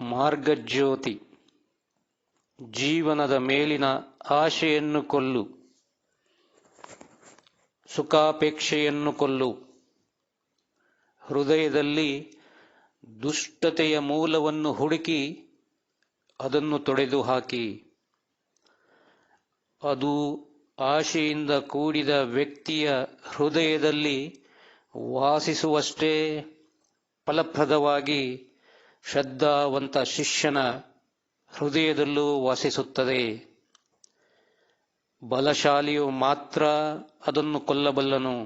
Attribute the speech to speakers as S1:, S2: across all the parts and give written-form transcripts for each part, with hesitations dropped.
S1: ಮಾರ್ಗಜ್ಯೋತಿ. ಜೀವನದ ಮೇಲಿನ ಆಶೆಯನ್ನು ಕೊಲ್ಲು, ಸುಖಾಪೇಕ್ಷೆಯನ್ನು ಕೊಲ್ಲು. ಹೃದಯದಲ್ಲಿ ದುಷ್ಟತೆಯ ಮೂಲವನ್ನು ಹುಡುಕಿ ಅದನ್ನು ತೊಡೆದು ಹಾಕಿ. ಅದು ಆಶೆಯಿಂದ ಕೂಡಿದ ವ್ಯಕ್ತಿಯ ಹೃದಯದಲ್ಲಿ ವಾಸಿಸುವಷ್ಟೇ ಫಲಪ್ರದವಾಗಿ ಶ್ರದ್ಧಾವಂತ ಶಿಷ್ಯನ ಹೃದಯದಲ್ಲೂ ವಾಸಿಸುತ್ತದೆ. ಬಲಶಾಲಿಯು ಮಾತ್ರ ಅದನ್ನು ಕೊಲ್ಲಬಲ್ಲನು.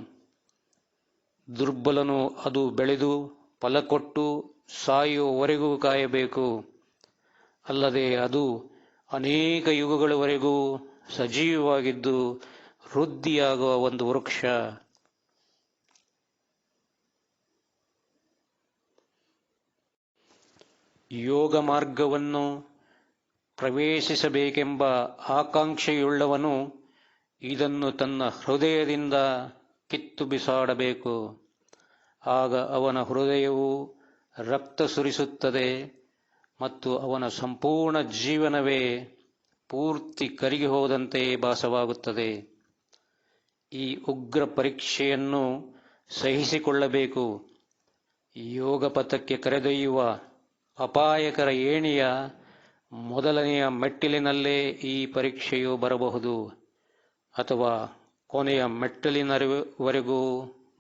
S1: ದುರ್ಬಲನು ಅದು ಬೆಳೆದು ಫಲಕೊಟ್ಟು ಸಾಯುವವರೆಗೂ ಕಾಯಬೇಕು. ಅಲ್ಲದೆ ಅದು ಅನೇಕ ಯುಗಗಳವರೆಗೂ ಸಜೀವವಾಗಿದ್ದು ವೃದ್ಧಿಯಾಗುವ ಒಂದು ವೃಕ್ಷ. ಯೋಗ ಮಾರ್ಗವನ್ನು ಪ್ರವೇಶಿಸಬೇಕೆಂಬ ಆಕಾಂಕ್ಷೆಯುಳ್ಳವನು ಇದನ್ನು ತನ್ನ ಹೃದಯದಿಂದ ಕಿತ್ತು ಬಿಸಾಡಬೇಕು. ಆಗ ಅವನ ಹೃದಯವು ರಕ್ತ ಸುರಿಸುತ್ತದೆ ಮತ್ತು ಅವನ ಸಂಪೂರ್ಣ ಜೀವನವೇ ಪೂರ್ತಿ ಕರಗಿ ಹೋದಂತೆ ಭಾಸವಾಗುತ್ತದೆ. ಈ ಉಗ್ರ ಪರೀಕ್ಷೆಯನ್ನು ಸಹಿಸಿಕೊಳ್ಳಬೇಕು. ಯೋಗ ಪಥಕ್ಕೆ ಕರೆದೊಯ್ಯುವ ಅಪಾಯಕರ ಏಣಿಯ ಮೊದಲನೆಯ ಮೆಟ್ಟಿಲಿನಲ್ಲೇ ಈ ಪರೀಕ್ಷೆಯು ಬರಬಹುದು, ಅಥವಾ ಕೊನೆಯ ಮೆಟ್ಟಿಲಿನವರೆಗೂ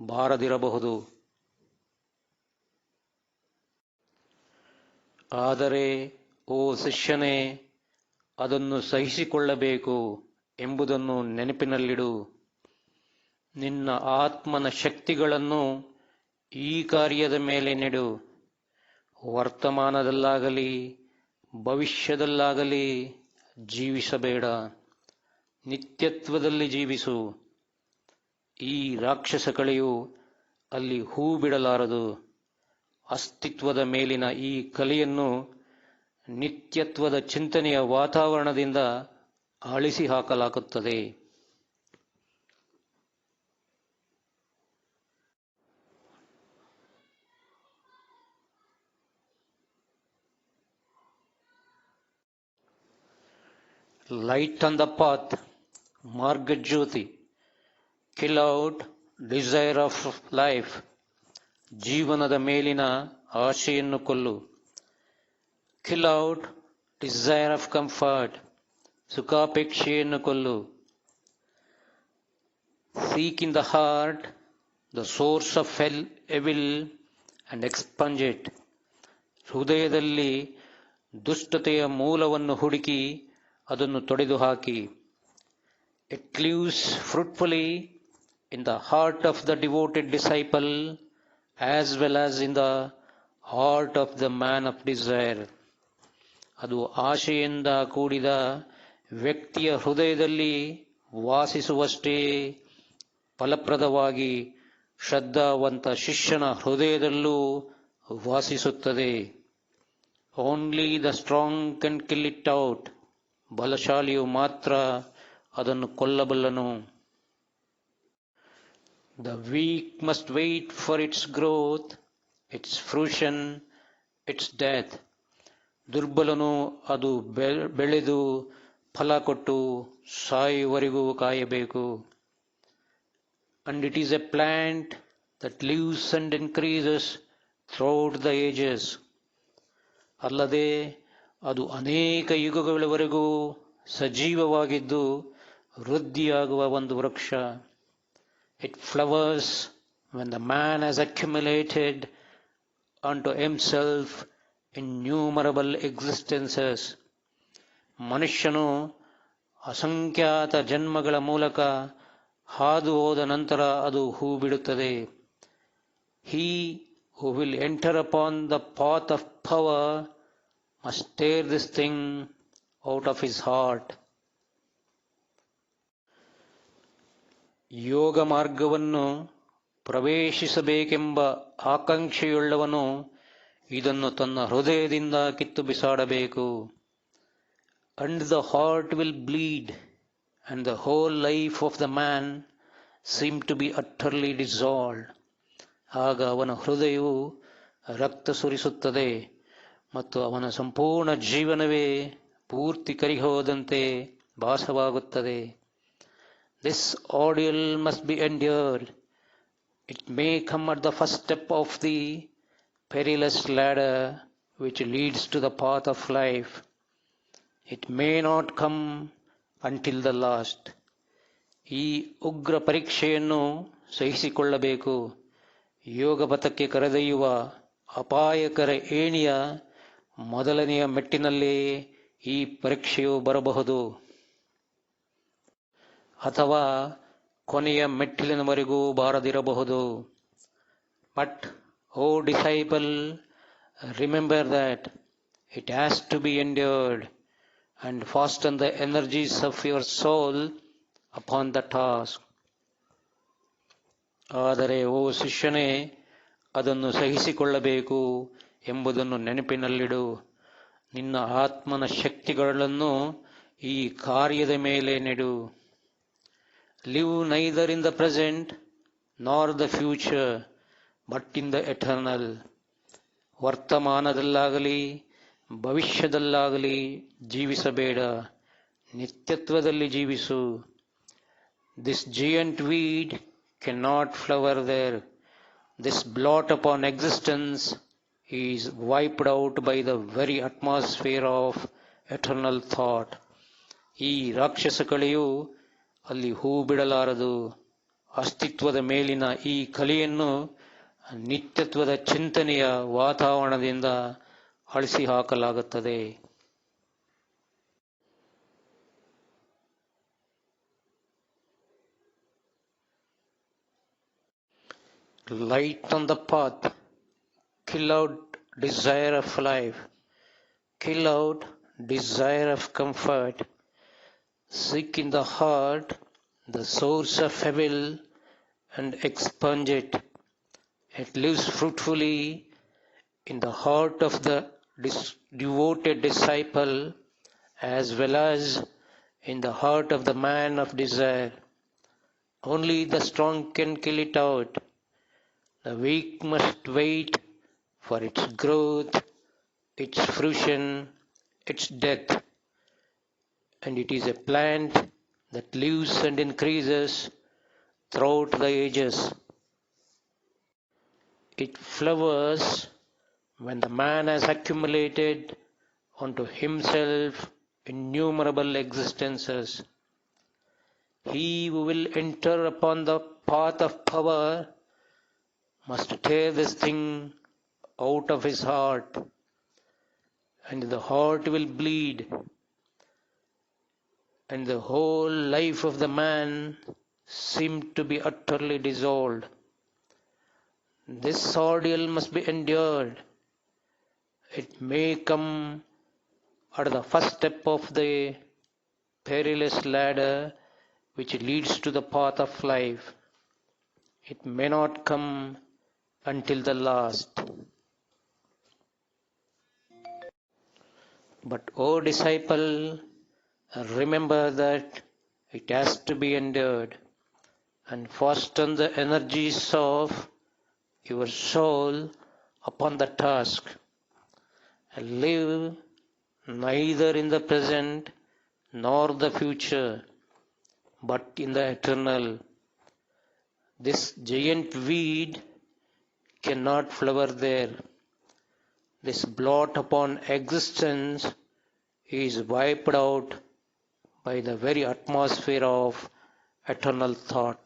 S1: ಬಾರದಿರಬಹುದು. ಆದರೆ ಓ ಶಿಷ್ಯನೇ, ಅದನ್ನು ಸಹಿಸಿಕೊಳ್ಳಬೇಕು ಎಂಬುದನ್ನು ನೆನಪಿನಲ್ಲಿಡು. ನಿನ್ನ ಆತ್ಮನ ಶಕ್ತಿಗಳನ್ನು ಈ ಕಾರ್ಯದ ಮೇಲೆ ನೆಡು. ವರ್ತಮಾನದಲ್ಲಾಗಲಿ ಭವಿಷ್ಯದಲ್ಲಾಗಲಿ ಜೀವಿಸಬೇಡ, ನಿತ್ಯತ್ವದಲ್ಲಿ ಜೀವಿಸು. ಈ ರಾಕ್ಷಸ ಕಲೆಯು ಅಲ್ಲಿ ಹೂ ಬಿಡಲಾರದು. ಅಸ್ತಿತ್ವದ ಮೇಲಿನ ಈ ಕಲೆಯನ್ನು ನಿತ್ಯತ್ವದ ಚಿಂತನೆಯ ವಾತಾವರಣದಿಂದ ಅಳಿಸಿ ಹಾಕಲಾಗುತ್ತದೆ. Light on the path, ಮಾರ್ಗಜ್ಯೋತಿ. Kill out desire of life, ಜೀವನದ ಮೇಲಿನ ಆಶೆಯನ್ನು ಕೊಲ್ಲು. Kill out desire of comfort, ಸುಖಾಪೇಕ್ಷೆಯನ್ನು ಕೊಲ್ಲು. Seek in the heart the source of evil and expunge it. ಹೃದಯದಲ್ಲಿ ದುಷ್ಟತೆಯ ಮೂಲವನ್ನು ಹುಡುಕಿ ಅದನ್ನು ತೊಡೆದು ಹಾಕಿ. It lives fruitfully in the heart of the devoted disciple as well as in the heart of the man of desire. ಅದು ಆಶೆಯಿಂದ ಕೂಡಿದ ವ್ಯಕ್ತಿಯ ಹೃದಯದಲ್ಲಿ ವಾಸಿಸುವಷ್ಟೇ ಫಲಪ್ರದವಾಗಿ ಶ್ರದ್ಧಾವಂತ ಶಿಷ್ಯನ ಹೃದಯದಲ್ಲೂ ವಾಸಿಸುತ್ತದೆ. Only the strong can kill it out. ಬಲಶಾಲಿಯು ಮಾತ್ರ ಅದನ್ನು ಕೊಲ್ಲಬಲ್ಲನು. The weak must wait for its growth, its fruition, its death. ದುರ್ಬಲನು ಅದು ಬೆಳೆದು ಫಲ ಕೊಟ್ಟು ಸಾಯುವವರೆಗೂ ಕಾಯಬೇಕು. And it is a plant that lives and increases throughout the ages. ಅಲ್ಲದೆ ಅದು ಅನೇಕ ಯುಗಗಳವರೆಗೂ ಸಜೀವವಾಗಿದ್ದು ವೃದ್ಧಿಯಾಗುವ ಒಂದು ವೃಕ್ಷ. It flowers when the man has accumulated unto himself innumerable existences. ಮನುಷ್ಯನು ಅಸಂಖ್ಯಾತ ಜನ್ಮಗಳ ಮೂಲಕ ಹಾದು ಹೋದ ನಂತರ ಅದು ಹೂ ಬಿಡುತ್ತದೆ. He who will enter upon the path of power must tear this thing out of his heart. ಯೋಗ ಮಾರ್ಗವನ್ನು ಪ್ರವೇಶಿಸಬೇಕೆಂಬ ಆಕಾಂಕ್ಷೆಯುಳ್ಳವನು ಇದನ್ನು ತನ್ನ ಹೃದಯದಿಂದ ಕಿತ್ತು ಬಿಸಾಡಬೇಕು. And the heart will bleed, and the whole life of the man seem to be utterly dissolved. ಆಗ ಅವನ ಹೃದಯವು ರಕ್ತ ಸುರಿಸುತ್ತದೆ ಮತ್ತು ಅವನ ಸಂಪೂರ್ಣ ಜೀವನವೇ ಪೂರ್ತಿ ಕರಿಹೋದಂತೆ ಭಾಸವಾಗುತ್ತದೆ. This ordeal must be endured. It may come at the first step of the perilous ladder which leads to the path of life. It may not come until the last. ಈ ಉಗ್ರ ಪರೀಕ್ಷೆಯನ್ನು ಸಹಿಸಿಕೊಳ್ಳಬೇಕು. ಯೋಗಪಥಕ್ಕೆ ಕರೆದೊಯ್ಯುವ ಅಪಾಯಕರ ಏಣಿಯ ಮೊದಲನೆಯ ಮೆಟ್ಟಿನಲ್ಲೇ ಈ ಪರೀಕ್ಷೆಯು ಬರಬಹುದು, ಅಥವಾ ಕೊನೆಯ ಮೆಟ್ಟಿಲಿನವರೆಗೂ ಬಾರದಿರಬಹುದು. But O disciple, remember that it has to be endured, and fasten the energies of your soul upon the task. ಆದರೆ ಓ ಶಿಷ್ಯನೇ, ಅದನ್ನು ಸಹಿಸಿಕೊಳ್ಳಬೇಕು ಎಂಬುದನ್ನು ನೆನಪಿನಲ್ಲಿಡು. ನಿನ್ನ ಆತ್ಮನ ಶಕ್ತಿಗಳನ್ನು ಈ ಕಾರ್ಯದ ಮೇಲೆ ನೆಡು. Live neither in the present nor the future, but in the eternal. ವರ್ತಮಾನದಲ್ಲಾಗಲಿ ಭವಿಷ್ಯದಲ್ಲಾಗಲಿ ಜೀವಿಸಬೇಡ, ನಿತ್ಯತ್ವದಲ್ಲಿ ಜೀವಿಸು. This giant weed can not flower there. This blot upon existence is wiped out by the very atmosphere of eternal thought. ಈ ರಾಕ್ಷಸ ಕಳೆಯು ಅಲ್ಲಿ ಹೂ ಬಿಡಲಾರದು. ಅಸ್ತಿತ್ವದ ಮೇಲಿನ ಈ ಕಲೆಯನ್ನು ನಿತ್ಯತ್ವದ ಚಿಂತನೆಯ ವಾತಾವರಣದಿಂದ ಅಳಿಸಿ ಹಾಕಲಾಗುತ್ತದೆ. Light on the path. Kill out desire of life. Kill out desire of comfort. Seek in the heart the source of evil and expunge it. It lives fruitfully in the heart of the devoted disciple as well as in the heart of the man of desire. Only the strong can kill it out. The weak must wait for its growth, its fruition, its death. And it is a plant that lives and increases throughout the ages. It flowers when the man has accumulated unto himself innumerable existences. He who will enter upon the path of power must tear this thing out of his heart, and the heart will bleed, and the whole life of the man seem to be utterly dissolved. This ordeal must be endured. It may come at the first step of the perilous ladder which leads to the path of life. It may not come until the last. But, O disciple, remember that it has to be endured, and fasten the energies of your soul upon the task, and live neither in the present nor the future, but in the eternal. This giant weed cannot flower there. This blot upon existence is wiped out by the very atmosphere of eternal thought.